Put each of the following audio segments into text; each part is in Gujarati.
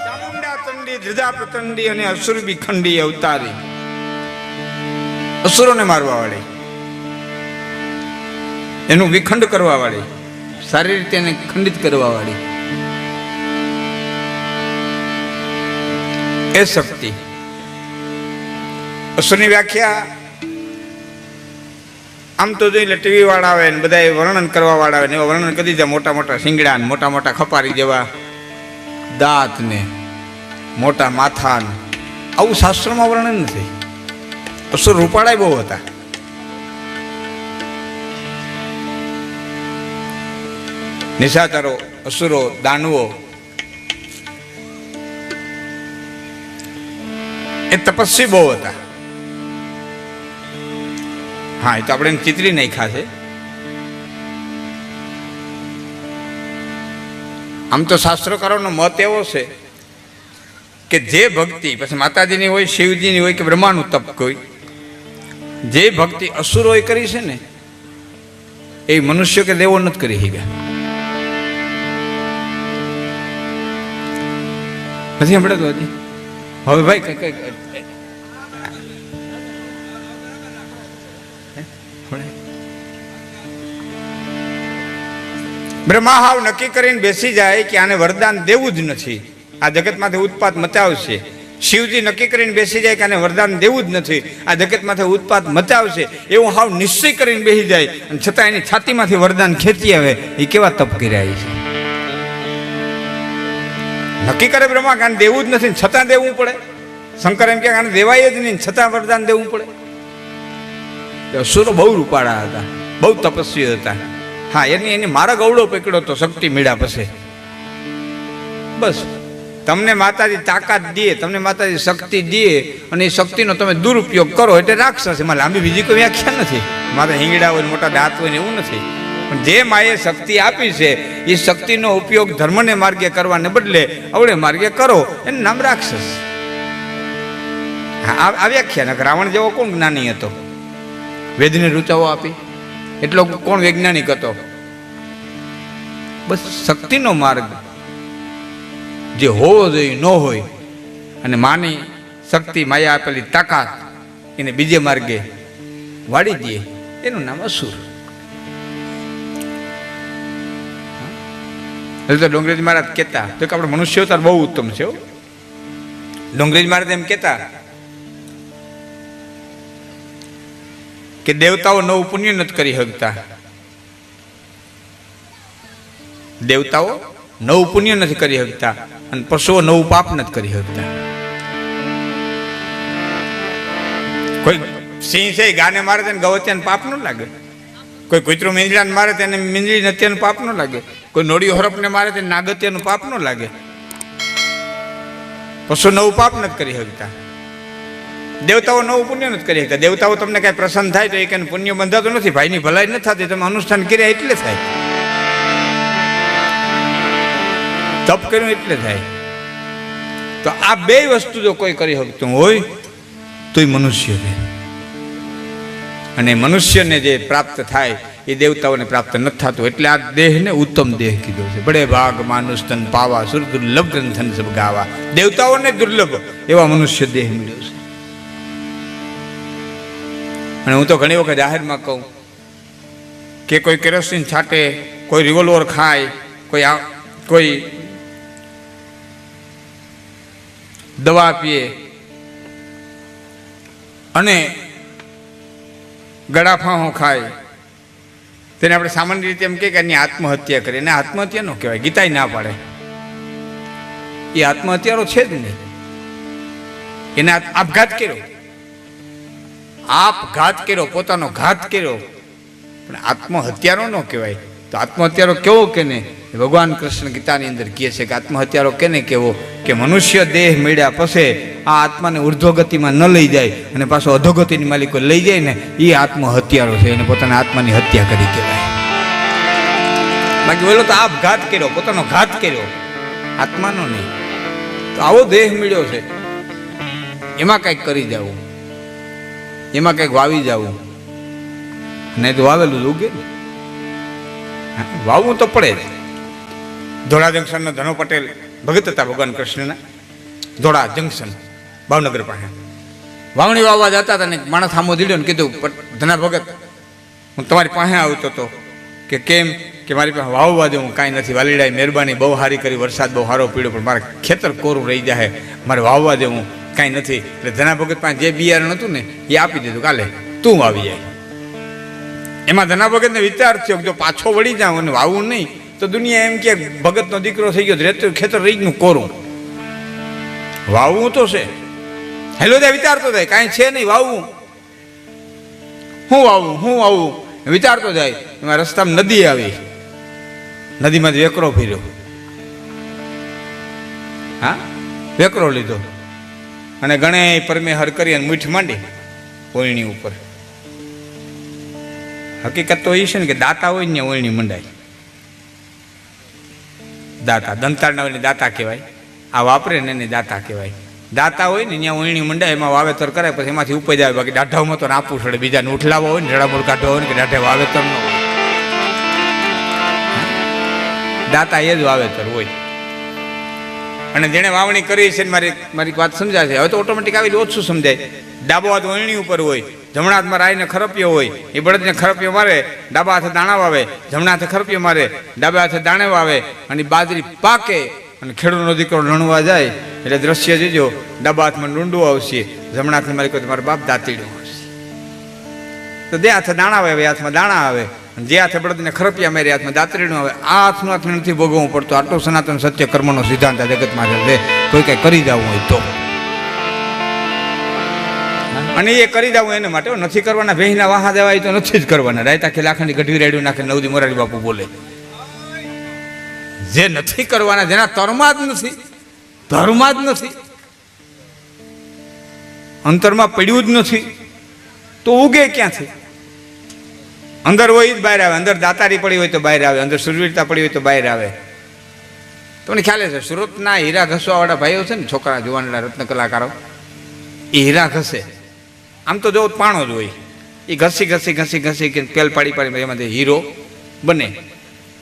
ચામુંડા ચંડી ધ્રજા પ્રચંડી અને અસુર વિખંડી અવતારી, અસુરોને મારવા વાળી, એનું વિખંડ કરવા વાળી, સારી રીતે એને ખંડિત કરવા વાળી એ શક્તિ. અસુરની વ્યાખ્યા આમ તો જોઈ ટીવી વાળા આવે ને બધા વર્ણન કરવા વાળા આવે ને એવા વર્ણન કરી દીધા. મોટા મોટા શિંગડા ને મોટા મોટા ખપારી જેવા દાંત ને મોટા માથા ને, આવું શાસ્ત્રોમાં વર્ણન નથી. અસુર રૂપાળા બહુ હતા. નિશાચરો, અસુરો, દાનવો એ તપસ્વી બહુ હતા. હા, એ તો આપણે ચિત્રી નાખ્યા છે. આમ તો શાસ્ત્રકારોનો મત એવો છે કે જે ભક્તિ પછી માતાજીની હોય, શિવજીની હોય કે બ્રહ્માનું તપ કોઈ, જે ભક્તિ અસુરોએ કરી છે ને એ મનુષ્ય કે દેવો નથી કરી શક્યા. નથી સાંભળ્યું હજી? હવે ભાઈ કઈ બ્રહ્મા હાવ નક્કી કરીને બેસી જાય કે આને વરદાન દેવું જ નથી, આ જગતમાંથી ઉત્પાત મચાવશે. શિવજી નક્કી કરીને બેસી જાય કે આને વરદાન દેવું જ નથી, આ જગતમાંથી ઉત્પાત મચાવશે, એવું હાવ નિશ્ચય કરીને બેસી જાય અને છતાં એની છાતીમાંથી વરદાન ખેંચી આવે. એ કેવા તપ કર્યા છે! નક્કી કરે બ્રહ્મા કે આને દેવું જ નથી, છતાં દેવું પડે. શંકર એમ કે આને દેવાય જ નહીં, છતાં વરદાન દેવું પડે. અસુરો બહુ રૂપાળા હતા, બહુ તપસ્વી હતા. હા, એની મારા ગૌડો પકડ્યો તો શક્તિ મેળા પછી. બસ તમને માતાજી તાકાત દે, તમને માતાજી શક્તિ દે અને એ શક્તિનો તમે દુરુપયોગ કરો એટલે રાક્ષસ. એમાં લાંબી બીજી કોઈ વ્યાખ્યા નથી. મારે હિંગડા હોય, મોટા દાંત હોય ને એવું નથી. પણ જે માએ શક્તિ આપી છે એ શક્તિનો ઉપયોગ ધર્મને માર્ગે કરવાને બદલે અવળે માર્ગે કરો, એનું નામ રાક્ષસ. હા, આ વ્યાખ્યા. રાવણ જેવો કોણ જ્ઞાની હતો? વેદને ઋચાઓ આપી એટલો કોણ વૈજ્ઞાનિક હતો? બસ શક્તિનો માર્ગ જે હોવો જોઈએ ન હોય અને માની શક્તિ, માયા આપેલી તાકાત એને બીજે માર્ગે વાળી દે, એનું નામ અસુર. એટલે તો ડોંગરેજ મહારાજ કહેતા તો કે આપણે મનુષ્ય અવતાર બહુ ઉત્તમ છે. ડોંગરેજ મહારાજ એમ કહેતા કે દેવતાઓ નવું પુણ્ય નથી કરી શકતા, દેવતાઓ નવું પુણ્ય નથી કરી શકતા અને પશુઓ નવું પાપ નથી કરી શકતા. કોઈ સિંહ છે ગાને મારે તેને ગવત્યાને પાપ ન લાગે, કોઈ કૂતરું મીંદડાને મારે તેને મીંદડી નત્યાનું પાપ ન લાગે, કોઈ નોડિયો હરપને મારે તેને નાગત્યાનું પાપ ન લાગે. પશુ નવું પાપ નથી કરી શકતા, દેવતાઓ નવું પુણ્ય નથી કરી શકતા. દેવતાઓ તમને કઈ પ્રસન્ન થાય તો એ કઈ પુણ્ય બંધાતું નથી, ભાઈની ભલાઈ નથી થતી, તમે અનુષ્ઠાન કર્યા એટલે થાય, તપ કર્યું એટલે થાય. તો આ બે વસ્તુ જો કોઈ કરી શકતું હોય તો એ મનુષ્ય છે. અને મનુષ્યને જે પ્રાપ્ત થાય એ દેવતાઓને પ્રાપ્ત નથી થતું. એટલે આ દેહને ઉત્તમ દેહ કીધો છે. બડે ભાગ માનુષ તન પાવા, સુર દુર્લભ ગ્રંથન સબ ગાવા. દેવતાઓને દુર્લભ એવા મનુષ્ય દેહ મળ્યો છે. અને હું તો ઘણી વખત જાહેરમાં કહું કે કોઈ કેરોસીન છાંટે, કોઈ રિવોલ્વર ખાય, કોઈ દવા પીએ અને ગળાફાંહો ખાય, તેને આપણે સામાન્ય રીતે એમ કે એની આત્મહત્યા કરે. એને આત્મહત્યા ન કહેવાય, ગીતાય ના પાડે. એ આત્મહત્યારો છે જ નહીં. એને આપઘાત કર્યો, આપઘાત કર્યો, પોતાનો ઘાત કર્યો, પણ આત્મહત્યારો ન કહેવાય. તો આત્મહત્યારો કેવો કે ને? ભગવાન કૃષ્ણ ગીતાની અંદર કહે છે કે આત્મહત્યારો કેને કેવો? કે મનુષ્ય દેહ મળ્યા પછી આ આત્માને ઉર્ધ્વગતિમાં ન લઈ જાય અને પાછો અધોગતિની માલિકો લઈ જાય ને, એ આત્મહત્યારો છે. એને પોતાના આત્માની હત્યા કરી કહેવાય. બાકી બોલો તો આપઘાત કર્યો, પોતાનો ઘાત કર્યો, આત્માનો નહીં. તો આવો દેહ મળ્યો છે, એમાં કંઈક કરી જવું, એમાં કંઈક વાવી જવું. નહીં તો વાવેલું ઉગે ને, વાવવું તો પડે જ. ધોળા જંકશનનો ધનો પટેલ ભગત હતા ભગવાન કૃષ્ણના. ધોળા જંકશન ભાવનગર પાસે વાવણી વાવવા જતા હતા ને માણસ સામો દીડ્યો ને કીધું, ધના ભગત હું તમારી પાસે આવતો હતો. કે કેમ? કે મારી પાસે વાવવા દે, હું કાંઈ નથી, વાલીડાએ મહેરબાની બહુ સારી કરી, વરસાદ બહુ સારો પીડ્યો, પણ મારા ખેતર કોરું રહી જાય, મારે વાવવા દે, હું કાંઈ નથી. એટલે ધના ભગત પાસે જે બિયારણ હતું ને એ આપી દીધું, કાલે તું વાવી જાય. એમાં ધના ભગતને વિચાર થયો કે જો પાછો વળી જાઉં અને વાવવું નહીં તો દુનિયા એમ કે ભગતનો દીકરો થઈ ગયો, રેતું ખેતર રહી ગયું કોરું, વાવવું તો છે. હેલો ત્યાં વિચારતો જાય, કાંઈ છે નહીં, વાવવું હું વાવવું વિચારતો જાય. એમાં રસ્તામાં નદી આવી, નદીમાં વેકરો ફર્યો. હા, વેકરો લીધો અને ગણે પરમે હર કરી અને મીઠ માંડી ઓયણી ઉપર. હકીકત તો એ છે ને કે દાતા હોય ને ઓયણી મંડાય. દાતા દંતાળના હોય ને દાતા કહેવાય, આ વાપરે ને એને દાતા કહેવાય. દાતા હોય ને ત્યાં ઓયણી મંડાય, એમાં વાવેતર કરે, પછી એમાંથી ઉપજ આવે. બાકી દાઢામાં તો આપવું પડે, બીજાને ઉઠલાવા હોય ને જડામોડ કાઢવા હોય ને કે દાઢે વાવેતર ન હોય. દાતા એ જ વાવેતર હોય. અને જેને વાવણી કરી છે મારી વાત સમજાય છે. હવે તો ઓટોમેટિક આવી ઓછું સમજાય. ડાબો હાથ ઓયણી ઉપર હોય, જમણા હાથમાં રાયને ખરપિયો હોય, એ બળદને ખરપિયો મારે, ડાબા હાથે દાણા વાવે, જમણા હાથે ખરપિયો મારે, ડાબા હાથે દાણે વાવે, અને બાજરી પાકે અને ખેડૂતનો દીકરો લણવા જાય એટલે દ્રશ્ય જોજો, ડાબા હાથમાં ડુંડું આવશે, જમણા હાથમાં મારી કોઈ મારા બાપ દાંતીડું આવશે. તો જે હાથે દાણા આવે એ હાથમાં દાણા આવે, જે હાથે બળદને ખરપિયા મારી હાથમાં દાંતરીનું આવે. આ હાથનું હાથ નથી ભોગવવું પડતું. આટલું સનાતન સત્ય કર્મનો સિદ્ધાંત જગતમાં છે. કોઈ કઈ કરી જવું હોય તો, અને એ કરી જવું એને માટે નથી કરવાના. ભેંસના વાહા દેવાય તો નથી જ કરવાના. રાયતા કે લાખની ગઢવી રેડ્યું નાખે નવદી મોરારી બાપુ બોલે. જે નથી કરવાના, જેના તરમાં જ નથી, ધર્મમાં જ નથી, અંતરમાં પડ્યું જ નથી, તો ઉગે ક્યાંથી? અંદર હોય જ બહાર આવે. અંદર દાતારી પડી હોય તો બહાર આવે, અંદર સુરવીરતા પડી હોય તો બહાર આવે. તમને ખ્યાલ છે સુરતના હીરા ઘસવાવાળા ભાઈઓ છે ને, છોકરા જુવાનના રત્ન કલાકારો, એ હીરા ઘસે. આમ તો જો પાણો જ હોય, એ ઘસી કે તેલ પાડી એમાંથી હીરો બને.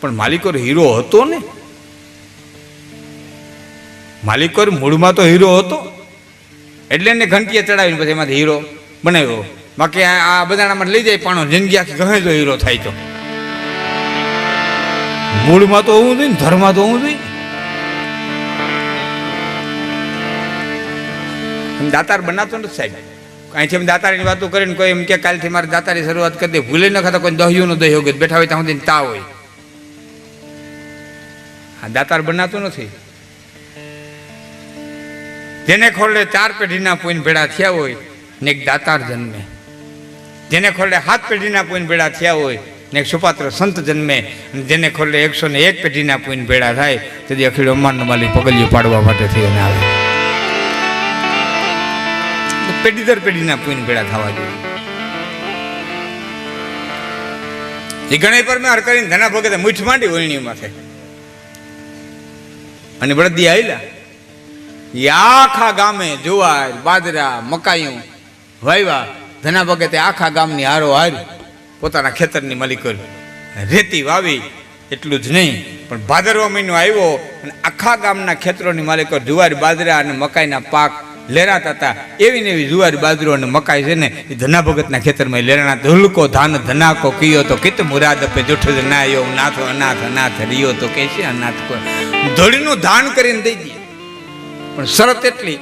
પણ માલિકોર હીરો હતો ને, માલિકોર મૂળમાં તો હીરો હતો, એટલે એને ઘંટીએ ચડાવીને પછી એમાંથી હીરો બનાવ્યો. બાકી આ બધાનામાં લઈ જાય પાણો, જિંદગી આખી ગમે તો હીરો થાય. તો મૂળમાં તો હોવું જોઈએ ને, ધર્મમાં તો હોવું જોઈએ. દાતાર બનાતો નથી સાહેબ. અહીંથી દાતારીની વાતો કરીને કોઈ એમ કે કાલથી મારે દાતારી શરૂઆત કરી દે, ભૂલે ન ખાતા કોઈ દહ્યું દહ્યો ગયો બેઠા હોય ત્યાં સુધી તા હોય. આ દાતાર બનાતું નથી. જેને ખોરડે 4 પેઢીના પોઈન ભેળા થયા હોય ને એક દાતાર જન્મે, જેને ખોરડે 7 પેઢીના પોઈન ભેળા થયા હોય ને એક સુપાત્ર સંત જન્મે, જેને ખોરડે 101 પેઢીના પોઈન ભેળા થાય તેથી અખીડો અમારનો માલિક પગલિયું પાડવા માટે થઈ અને આવે. પેઢી દર પેઢીના પોઈન ભેળા થવા જોઈએ. એ ગણે પર મેં હર કરીને ધના ભગતે મૂઠ માંડી ઓયણી માથે અને બળદી આવેલા. આખા ગામે જુવાર, બાજરા, મકાઈયું વાવ્યા. ધના ભગતે આખા ગામની હારો હારી પોતાના ખેતરની માલિકો રેતી વાવી. એટલું જ નહીં પણ ભાદરવો મહિનો આવ્યો અને આખા ગામના ખેતરોની માલિકો જુવાર, બાજરા અને મકાઈના પાક લેરાતા હતા. એવી ને એવી જુવાર, બાજરો અને મકાઈ છે ને એ ધના ભગતના ખેતરમાં લેરાણા. ધુલકો ધાન ધનાકો કીયો તો કિત મુરાદ પે જુઠ નાયો, નાથો અનાથ અનાથ રિયો તો કે છે અનાથ. ધોળીનું ધાન કરીને દઈ દે, પણ શરત એટલી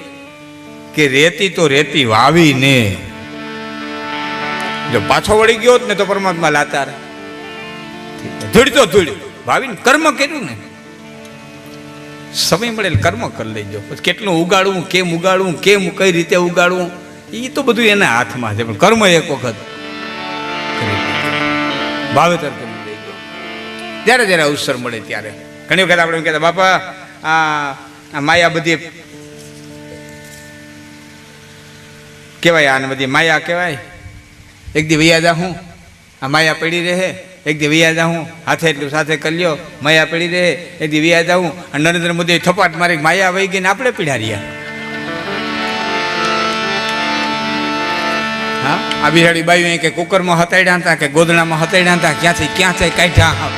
કે રેતી તો રેતી વાવીને. જો પાછો વળી ગયો ને તો પરમાત્મા લાચાર. ધૂળ તો ધૂળ વાવીને કર્મ કર્યું ને, સમય મળેલ કર્મ કરી લેજો. પછી કેટલું ઉગાડવું, કેમ ઉગાડવું, કઈ રીતે ઉગાડવું, એ તો બધું એના હાથમાં છે. પણ કર્મ એક વખત વાવેતર કરી લેજો. જ્યારે જ્યારે અવસર મળે ત્યારે. ઘણી વખત આપણે એમ કહેતા બાપા આ માયા બધી કહેવાય, આને બધી માયા કહેવાય. એક દી વૈયા જાઉં, આ માયા પડી રહે. એક દી વૈયા જાઉં, હાથે એટલું સાથે કરી લ્યો, માયા પડી રહે. એક દી વૈયા જાઉં અને નરેન્દ્ર મોદી થપાટ મારી માયા વહી ગઈને આપણે પીડા રહ્યા. હા, આ બિહાડી બાયું કે કુકરમાં હતાડ્યા હતા કે ગોદડામાં હતાડ્યા હતા, ક્યાંથી ક્યાં કાઢ્યા.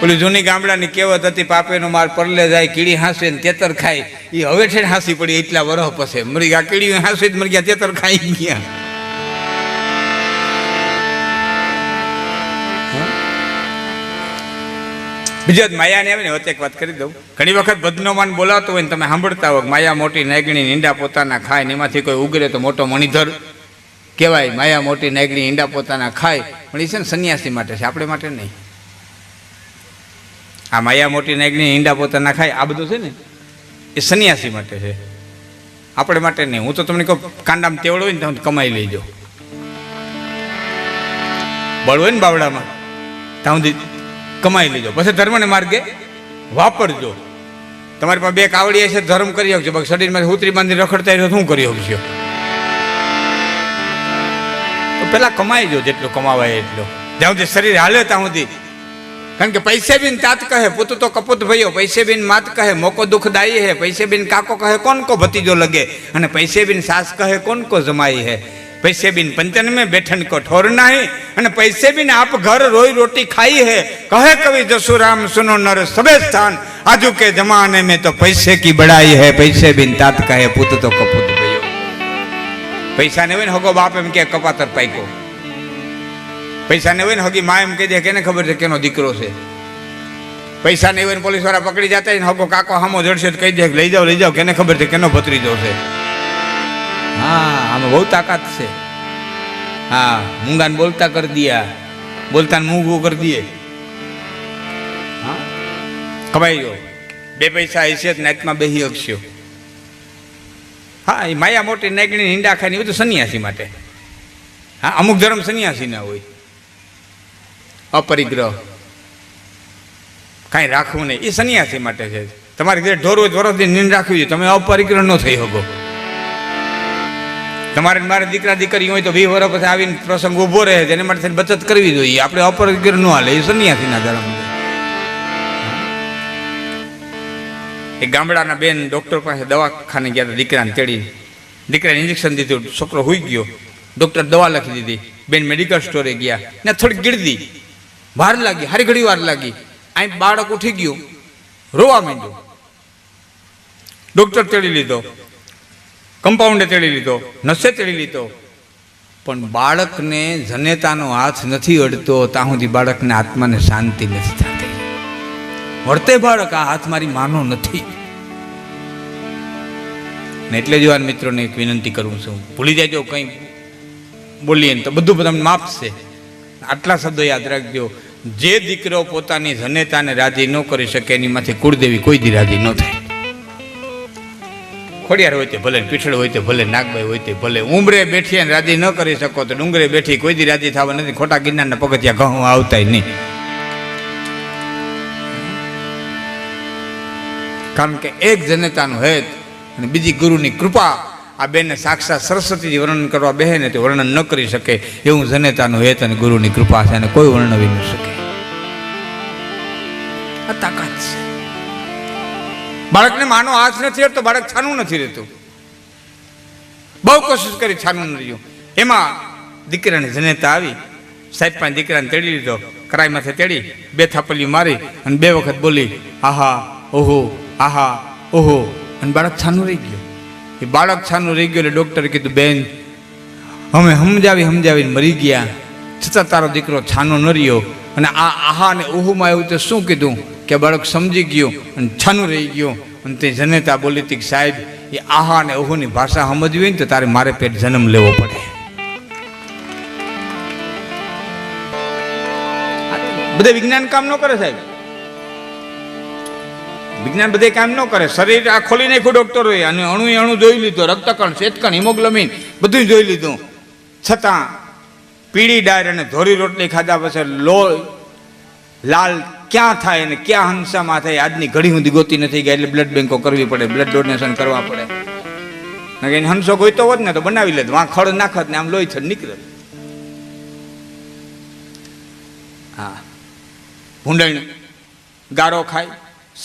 ઓલી જૂની ગામડાની કહેવત હતી, પાપેનો માર પરલે જાય, કીડી હાંસે ને તેતર ખાય. એ હવે છે હાંસી પડી એટલા વરહ પછી. મરી ગયા કીડી હાંસી જ મરી ગયા, તેતર ખાઈ ગયા. બીજો માયા ને આવે ને એક વાત કરી દઉં. ઘણી વખત બદનોમાન બોલાવતો હોય ને તમે સાંભળતા હોય, માયા મોટી નાગણી ઈંડા પોતાના ખાય ને એમાંથી કોઈ ઉગરે તો મોટો મણિધર કહેવાય. માયા મોટી નાગણી ઈંડા પોતાના ખાય, પણ એ છે ને સંન્યાસી માટે છે, આપણે માટે નહીં. આ માયા મોટી નાગણી ઈંડા પોતાના ખાય આ બધું છે ને એ સંન્યાસી માટે છે, આપણે માટે નહીં. હું તો તમને કહું, કાંડામાં તેવડ હોય ને તમે કમાઈ લેજો. બળ હોય ને બાવડામાં ત્યાં સુધી કમાઈ લેજો, પછી ધર્મને માર્ગે વાપરજો. તમારી પાસે બે કાવડી છે, ધર્મ કરી શકજો. બાકી શરીરમાં ઉતરી બાંધી રખડતા રહ્યો શું કરી શકશો? તો પેલા કમાઈ જો, જેટલું કમાવાય એટલું. જ્યાં સુધી શરીર હાલે ત્યાં સુધી. કારણ કે પૈસે બિન તાત કહે પુત તો કપૂત ભયો, પૈસે બિન માત કહે મોકો દુઃખદાયી હે, પૈસે બિન કાકો કહે કોણ કો ભતીજો લગે, અને પૈસે બિન સાસ કહે કોણ કો જમાઈ હે, पैसे बिन पंचन में बैठन को ठोर नहीं, અને पैसे बिन आप घर रोई रोटी खाई है, कहे कवि जसुराम सुनो नर सबे स्थान, आजू के जमाने में तो पैसे की बड़ाई है, पैसे बिन तात कहे पुत तो कपूत भयो. पैसा ने होने होगो बाप एम के कपातर पाइको, पैसा ने होने होगी माँ एम कह दे केने खबर है केनो दीकरो से. पैसा नहीं होने पुलिस वाला पकड़ी जाता है, होगो काको हमो जड़से कही दे लई जाओ केने खबर है केनो भत्रीजो से. हाँ, हमें बहुत ताकत से. हाँ, मूंगा ने बोलता कर दिया, बोलता ने मूंगो कर दिए. हाँ, कमाईयो बे पैसा हैसियत नात में बेही अक्षो. हाँ, ये माया मोटी नागणी हींडा खाई नहीं, तो सन्यासी माटे. हाँ, अमुक धर्म सन्यासी ना होय. अपरिग्रह कहीं राखવું नहीं, ये सन्यासी माटे है. તમારી ઘરે ઢોર હોય ઢોરથી નીંદ રાખવી જોઈએ, તમે અપરિગ્રહ ન થઈ શકો. તમારે મારે દીકરા દીકરી હોય તો 20 વર્ષ પછી આવીને પ્રસંગ ઊભો રહે, જેને માટે બચત કરવી જોઈએ. આપણે અપરિગ્રહ ન હાલે, એ સન્યાસીના ધર્મ. એક ગામડાના બેન ડોક્ટર પાસે દવાખાને ગયા હતા, દીકરાને તેડી. દીકરાને ઇન્જેક્શન દીધું, છોકરો હોઈ ગયો. ડોક્ટર દવા લખી દીધી. બેન મેડિકલ સ્ટોરે ગયા ને થોડી ગીરદી વાર લાગી, હારી ઘડી વાર લાગી. અહીં બાળક ઉઠી ગયું, રોવા માંડ્યું. ડોક્ટર તેડી લીધો, કમ્પાઉન્ડે તેડી લીધો, નસે તેડી લીધો, પણ બાળકને જનેતાનો હાથ નથી અડતો ત્યાં સુધી બાળકને આત્માને શાંતિ નથી થતી. વળતે બાળક આ હાથ મારી માનો નથી. ને એટલે જ યુવાન મિત્રોને એક વિનંતી કરું છું, ભૂલી જાય કંઈ બોલીએ ને તો બધું તમને માપશે. આટલા શબ્દો યાદ રાખજો. જે દીકરો પોતાની જનેતાને રાજી ન કરી શકે એનીમાંથી કુળદેવી કોઈ દી રાજી ન થાય. ખોડિયાર હોય તે ભલે, પીઠળ હોય તે ભલે, નાગભાઈ હોય તે ભલે, ઉંમરે બેઠી અને રાજી ન કરી શકો તો ડુંગરે બેઠી કોઈ દી રાજી થવા નથી. ખોટા ગિરનારના પગથિયા ઘઉં આવતાય નહીં. કારણ કે એક જનેતાનું હેત અને બીજી ગુરુની કૃપા, આ બેને સાક્ષાત સરસ્વતીજી વર્ણન કરવા બેહે ને તે વર્ણન ન કરી શકે એવું જનેતાનું હેત અને ગુરુની કૃપા છે, અને કોઈ વર્ણવી ન શકે. આ તાકાત છે. બાળકને માનો હાથ નથી તો બાળક છાનું નથી રહેતું. બહુ કોશિશ કરી, છાનું ન રહ્યું. એમાં દીકરાની જનેતા આવી, સાહેબ પાસે દીકરાને તેડી લીધો, કરાઈ માથે તેડી 2 થાપલી મારી અને 2 વખત બોલી આહા ઓહો આહા ઓહો, અને બાળક છાનું રહી ગયું. એ બાળક છાનું રહી ગયું એટલે ડૉક્ટરે કીધું બેન અમે સમજાવીને મરી ગયા, છતાં તારો દીકરો છાનો ન રહ્યો. અને આ આહા અને ઓહુમાં એવું તે શું કીધું કે બાળક સમજી ગયું અને છાનું રહી ગયું. અને તે જનેતા બોલી હતી કે સાહેબ એ આહા અને ઓહુની ભાષા સમજવી હોય ને તો તારે મારે પેટ જન્મ લેવો પડે. બધે વિજ્ઞાન કામ ન કરે સાહેબ, વિજ્ઞાન બધે કામ ન કરે. શરીર આ ખોલી નાખ્યું ડોક્ટરોએ, અને અણુ જોઈ લીધો, રક્તકણ, શ્વેતકણ, હિમોગ્લોબિન બધું જોઈ લીધું, છતાં પીળી ડાયર અને ધોરી રોટલી ખાધા પછી લોહી લાલ ક્યાં થાય અને ક્યાં હંસામાં થાય આજની ઘડી સુધી ગોતી નથી ગયા. એટલે બ્લડ બેંકો કરવી પડે, બ્લડ ડોનેશન કરવા પડે. હંસો ગોઈતો હોત ને તો બનાવી લેત, વાં ખડ નાખત ને આમ લોહી થડ નીકળે. હા, ભૂંડણ ગારો ખાય,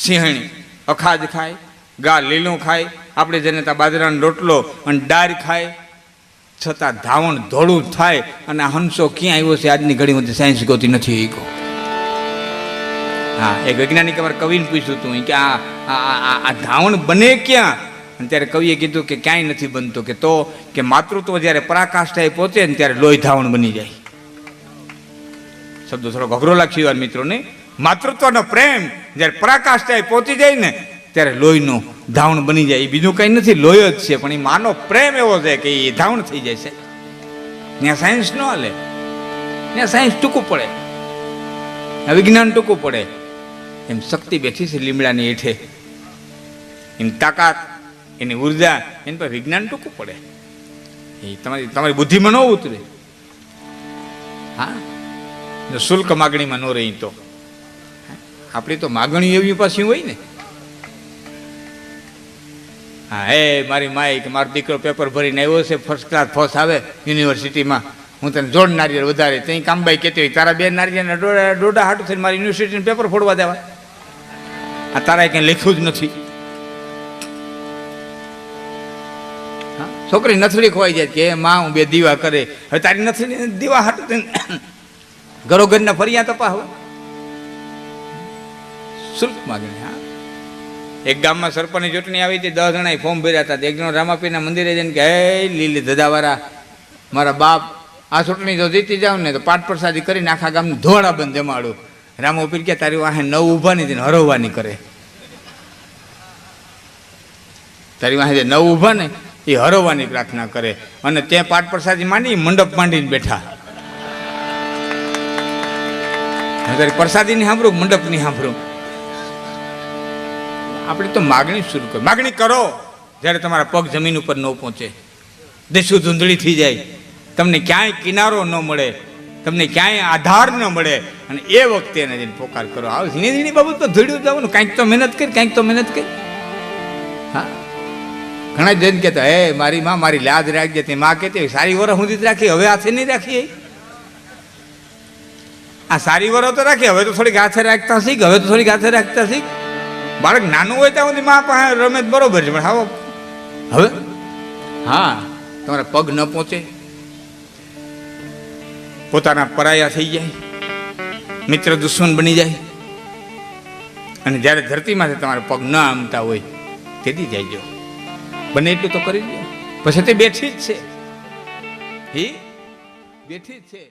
સિંહણી અખાજ ખાય, ગા લીલું ખાય, આપણે જનતા બાજરાનો રોટલો અને ડાળ ખાય, છતાં ધાવણ ધોળું થાય. અને હંસો ક્યાં આવ્યો છે આજની ઘડીમાં સાયન્સ ગોતી નથી. હા, એક વૈજ્ઞાનિક અમારા કવિને પૂછ્યું હતું કે આ ધાવણ બને ક્યાં? અને ત્યારે કવિએ કીધું કે ક્યાંય નથી બનતું, કે તો કે માતૃત્વ જ્યારે પરાકાષ્ઠાએ પહોંચે ને ત્યારે લોહી ધાવણ બની જાય. શબ્દો થોડો અઘરો લાગશે યાર મિત્રોને. માતૃત્વનો પ્રેમ જ્યારે પરાકાષ્ઠાએ પહોંચી જાય ને ત્યારે લોહીનું ધાવણ બની જાય. એ બીજું કંઈ નથી, લોહી જ છે, પણ એ માનો પ્રેમ એવો છે કે એ ધાવણ થઈ જાય છે. ત્યાં સાયન્સ ન હાલે, ત્યાં સાયન્સ ટૂંકું પડે, વિજ્ઞાન ટૂંકું પડે. એમ શક્તિ બેઠી છે લીમડાની હેઠે, એની તાકાત, એની ઉર્જા, એની પર વિજ્ઞાન ટૂંકું પડે. એ તમારી બુદ્ધિમાં ન ઉતરે. હા, જો શુલ્ક માગણીમાં ન રહી તો આપણી તો માગણી એવી પાછી હોય ને. હા, હે મારી માય કે મારો દીકરો પેપર ભરીને આવ્યો છે, ફર્સ્ટ ક્લાસ ફર્સ્ટ આવે યુનિવર્સિટીમાં, હું તને જોડ નારિયેળ વધારે. ત્યાં કામબાઈ કહેતી હોય તારા બે નારિયેળના દોડા હાટું થઈને મારી યુનિવર્સિટીનું પેપર ફોડવા દેવા. આ તારા કંઈ લખ્યું જ નથી. હા, છોકરી નથડી ખોવાઈ જાય કે માં હું બે દીવા કરે. હવે તારી નથડી દીવા હાટું થઈને ઘરોઘરના ફરિયા તપાવો, શુલ્ક માગણી. હા, એક ગામમાં સરપંચની ચૂંટણી આવી હતી, 10 જણાએ ફોર્મ ભર્યા હતા. એક જણો રામાપીરના મંદિરે જઈને કે હે લીલી ધજાવાળા, મારા બાપ આ ચૂંટણી જો જીતી જાવ ને તો પાઠ પ્રસાદી કરીને આખા ગામને ધોળા બંધ જમાડું. રામો પીર કે તારી વાહે 9 ઊભા નહીં હરવવાની કરે. તારી વાહે 9 ઊભા ને એ હરવવાની પ્રાર્થના કરે. અને ત્યાં પાઠ પ્રસાદી માંડી મંડપ માંડીને બેઠા. તારી પ્રસાદી ની સાંભળું, મંડપ ની સાંભળું. આપણે તો માગણી શરૂ કરો, માગણી કરો જ્યારે તમારા પગ જમીન ઉપર ન પહોંચે, દેશું ધૂંધળી થઈ જાય, તમને ક્યાંય કિનારો ન મળે, તમને ક્યાંય આધાર ન મળે, અને એ વખતે એને જઈને પોકાર કરો. આવ ઝીણી ઝીણી બાબત તો ધોડ્યું જવાનું, કાંઈક તો મહેનત કરી, કાંઈક તો મહેનત કરી. હા, ઘણા જઈને કહેતા હે મારી માં મારી લાજ રાખજે. તે માં કહેતી હોય સારી વરસ સુધી જ રાખી, હવે હાથે નહીં રાખી. આ સારી વરસ તો રાખી, હવે તો થોડીક હાથે રાખતા શીખ, હવે તો થોડીક હાથે રાખતા શીખ. બાળક નાનું હોય ત્યાં સુધી માં પાસે રમે બરોબર છે, પણ હવે હા તમારા પગ ન પહોંચે, પોતાના પરાયા થઈ જાય, મિત્ર દુશ્મન બની જાય, અને જ્યારે ધરતીમાંથી તમારા પગ ન આમતા હોય તેથી જાય. બને એટલું તો કરી દો. પછી તે બેઠી જ છે, એ બેઠી જ છે.